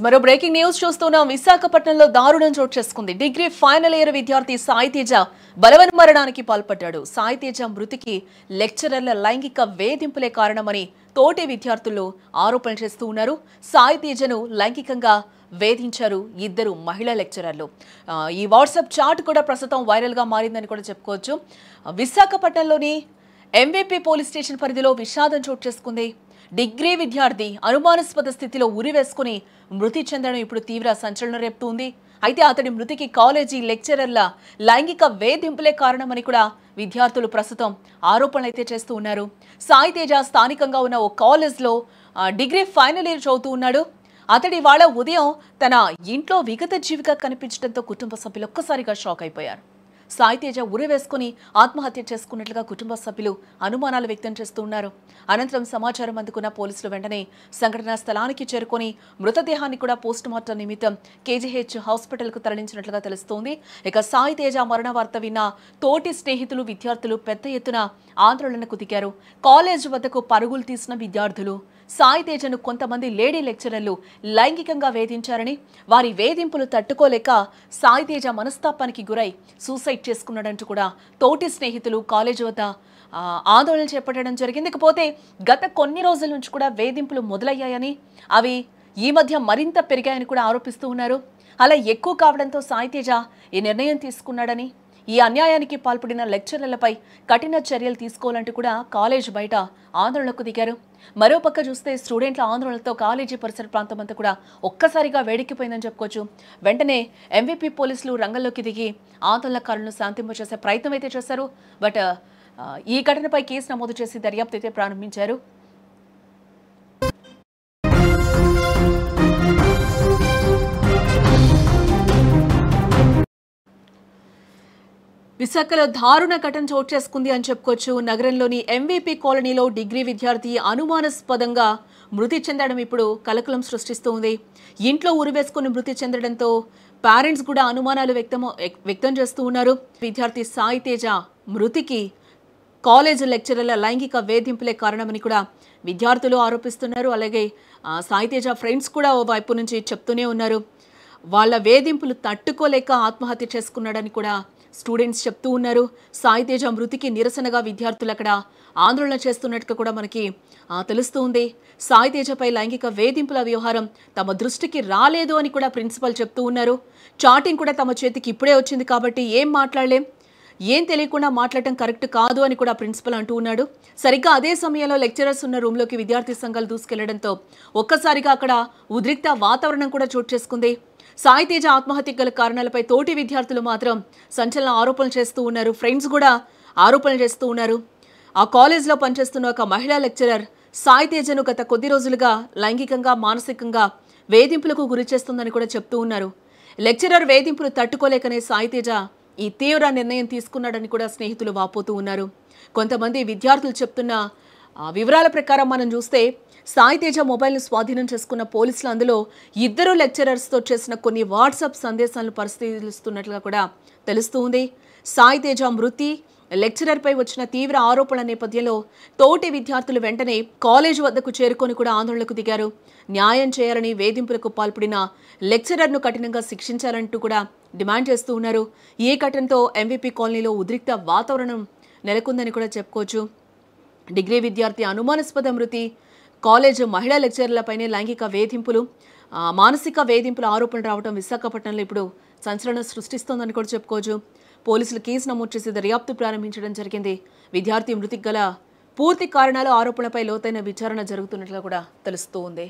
మరో breaking news చూస్తున్నాం. విశాఖపట్నంలో దారుణం చోటు చేసుకుంది. డిగ్రీ ఫైనల్ ఇయర్ విద్యార్థి సాయి తేజ బలవన్మరణానికి పాల్పడ్డాడు. సాయి తేజ మృతికి లెక్చరర్ల లైంగిక వేధింపులే కారణమని తోటి విద్యార్థులు ఆరోపణలు చేస్తూ ఉన్నారు. సాయి తేజను లైంగికంగా వేధించారు ఇద్దరు మహిళా లెక్చరర్లు. ఈ వాట్సాప్ చాట్ కూడా ప్రస్తుతం వైరల్ గా మారిందని కూడా చెప్పుకోవచ్చు. విశాఖపట్నంలోని ఎంవీపీ పోలీస్ స్టేషన్ పరిధిలో విషాదం చోటు చేసుకుంది. డిగ్రీ విద్యార్థి అనుమానాస్పద స్థితిలో ఉరివేసుకుని మృతి చెందడం ఇప్పుడు తీవ్ర సంచలనం రేపుతోంది. అయితే అతడి మృతికి కాలేజీ లెక్చరర్ల లైంగిక వేధింపులే కారణమని కూడా విద్యార్థులు ప్రస్తుతం ఆరోపణలు అయితే చేస్తూ ఉన్నారు. సాయి తేజ స్థానికంగా ఉన్న ఓ కాలేజ్లో డిగ్రీ ఫైనల్ ఇయర్ చదువుతూ ఉన్నాడు. అతడి వాళ్ళ ఉదయం తన ఇంట్లో విగత జీవిగా కనిపించడంతో కుటుంబ సభ్యులు ఒక్కసారిగా షాక్ అయిపోయారు. సాయి తేజ ఉరివేసుకుని ఆత్మహత్య చేసుకున్నట్లుగా కుటుంబ సభ్యులు అనుమానాలు వ్యక్తం చేస్తూ ఉన్నారు. అనంతరం సమాచారం అందుకున్న పోలీసులు వెంటనే సంఘటనా స్థలానికి చేరుకొని మృతదేహాన్ని కూడా పోస్టుమార్టం నిమిత్తం కేజీహెచ్ హాస్పిటల్కు తరలించినట్లుగా తెలుస్తోంది. ఇక సాయి తేజ మరణ వార్త విన్న తోటి స్నేహితులు విద్యార్థులు పెద్ద ఎత్తున ఆందోళనకు దిగారు. కాలేజ్ వద్దకు పరుగులు తీసిన విద్యార్థులు సాయి తేజను కొంతమంది లేడీ లెక్చరర్లు లైంగికంగా వేధించారని, వారి వేధింపులు తట్టుకోలేక సాయి తేజ మనస్తాపానికి గురై సూసైడ్ చేసుకున్నాడంటూ కూడా తోటి స్నేహితులు కాలేజీ వద్ద ఆందోళన చేపట్టడం జరిగింది. ఇకపోతే గత కొన్ని రోజుల నుంచి కూడా వేధింపులు మొదలయ్యాయని, అవి ఈ మధ్య మరింత పెరిగాయని కూడా ఆరోపిస్తూ ఉన్నారు. అలా ఎక్కువ కావడంతో సాయి తేజ ఈ నిర్ణయం తీసుకున్నాడని, ఈ అన్యాయానికి పాల్పడిన లెక్చరర్లపై కఠిన చర్యలు తీసుకోవాలంటూ కూడా కాలేజ్ బయట ఆందోళనకు దిగారు. మరోపక్క చూస్తే స్టూడెంట్ల ఆందోళనతో కాలేజీ పరిసర ప్రాంతం అంతా కూడా ఒక్కసారిగా వేడెక్కిపోయిందని చెప్పుకోవచ్చు. వెంటనే ఎంవీపీ పోలీసులు రంగంలోకి దిగి ఆందోళనకారులను శాంతింపచేసే ప్రయత్నం అయితే చేశారు. బట్ ఈ ఘటనపై కేసు నమోదు చేసి దర్యాప్తు అయితే ప్రారంభించారు. విశాఖలో దారుణ ఘటన చోటు చేసుకుంది అని చెప్పుకోవచ్చు. నగరంలోని ఎంవీపీ కాలనీలో డిగ్రీ విద్యార్థి అనుమానాస్పదంగా మృతి చెందడం ఇప్పుడు కలకలం సృష్టిస్తోంది. ఇంట్లో ఉరివేసుకుని మృతి చెందడంతో పేరెంట్స్ కూడా అనుమానాలు వ్యక్తం చేస్తూ ఉన్నారు. విద్యార్థి సాయి తేజ మృతికి కాలేజ్ లెక్చరర్ల లైంగిక వేధింపులే కారణమని కూడా విద్యార్థులు ఆరోపిస్తున్నారు. అలాగే సాయి తేజ ఫ్రెండ్స్ కూడా ఓ వైపు నుంచి చెప్తూనే ఉన్నారు. వాళ్ళ వేధింపులు తట్టుకోలేక ఆత్మహత్య చేసుకున్నాడని కూడా స్టూడెంట్స్ చెప్తూ ఉన్నారు. సాయి తేజ మృతికి నిరసనగా విద్యార్థులు అక్కడ ఆందోళన చేస్తున్నట్టుగా కూడా మనకి తెలుస్తుంది. సాయి తేజపై లైంగిక వేధింపుల వ్యవహారం తమ దృష్టికి రాలేదు అని కూడా ప్రిన్సిపల్ చెప్తూ ఉన్నారు. చాటింగ్ కూడా తమ చేతికి ఇప్పుడే వచ్చింది కాబట్టి ఏం మాట్లాడలేం, ఏం తెలియకుండా మాట్లాడటం కరెక్ట్ కాదు అని కూడా ప్రిన్సిపల్ అంటూ ఉన్నాడు. సరిగ్గా అదే సమయంలో లెక్చరర్స్ ఉన్న రూమ్లోకి విద్యార్థి సంఘాలు దూసుకెళ్లడంతో ఒక్కసారిగా అక్కడ ఉద్రిక్త వాతావరణం కూడా చోటు చేసుకుంది. సాయి తేజ ఆత్మహత్యకు గల కారణాలపై తోటి విద్యార్థులు మాత్రం సంచలన ఆరోపణలు చేస్తూ ఉన్నారు. ఫ్రెండ్స్ కూడా ఆరోపణలు చేస్తూ ఉన్నారు. ఆ కాలేజ్లో పనిచేస్తున్న ఒక మహిళా లెక్చరర్ సాయి తేజను గత కొద్ది రోజులుగా లైంగికంగా మానసికంగా వేధింపులకు గురి చేస్తుందని కూడా చెప్తూ ఉన్నారు. లెక్చరర్ వేధింపులు తట్టుకోలేకనే సాయి తేజ ఈ తీవ్ర నిర్ణయం తీసుకున్నాడని కూడా స్నేహితులు వాపోతూ ఉన్నారు. కొంతమంది విద్యార్థులు చెప్తున్న వివరాల ప్రకారం మనం చూస్తే సాయి తేజ మొబైల్ను స్వాధీనం చేసుకున్న పోలీసులు అందులో ఇద్దరు లెక్చరర్స్తో చేసిన కొన్ని వాట్సాప్ సందేశాలను పరిశీలిస్తున్నట్లుగా కూడా తెలుస్తూ ఉంది. సాయి తేజ మృతి, లెక్చరర్పై వచ్చిన తీవ్ర ఆరోపణల నేపథ్యంలో తోటి విద్యార్థులు వెంటనే కాలేజ్ వద్దకు చేరుకొని కూడా ఆందోళనకు దిగారు. న్యాయం చేయాలని, వేధింపులకు పాల్పడిన లెక్చరర్ను కఠినంగా శిక్షించాలంటూ కూడా డిమాండ్ చేస్తూ ఉన్నారు. ఈ ఘటనతో ఎంవీపీ కాలనీలో ఉద్రిక్త వాతావరణం నెలకొందని కూడా చెప్పుకోవచ్చు. డిగ్రీ విద్యార్థి అనుమానాస్పద మృతి, కాలేజ్ మహిళా లెక్చరర్లపైనే లైంగిక వేధింపులు, మానసిక వేధింపుల ఆరోపణలు రావడం విశాఖపట్నంలో ఇప్పుడు సంచలనం సృష్టిస్తోందని కూడా చెప్పుకోవచ్చు. పోలీసులు కేసు నమోదు చేసి దర్యాప్తు ప్రారంభించడం జరిగింది. విద్యార్థి మృతికి గల పూర్తి కారణాలు, ఆరోపణలపై లోతైన విచారణ జరుగుతున్నట్లుగా కూడా తెలుస్తోంది.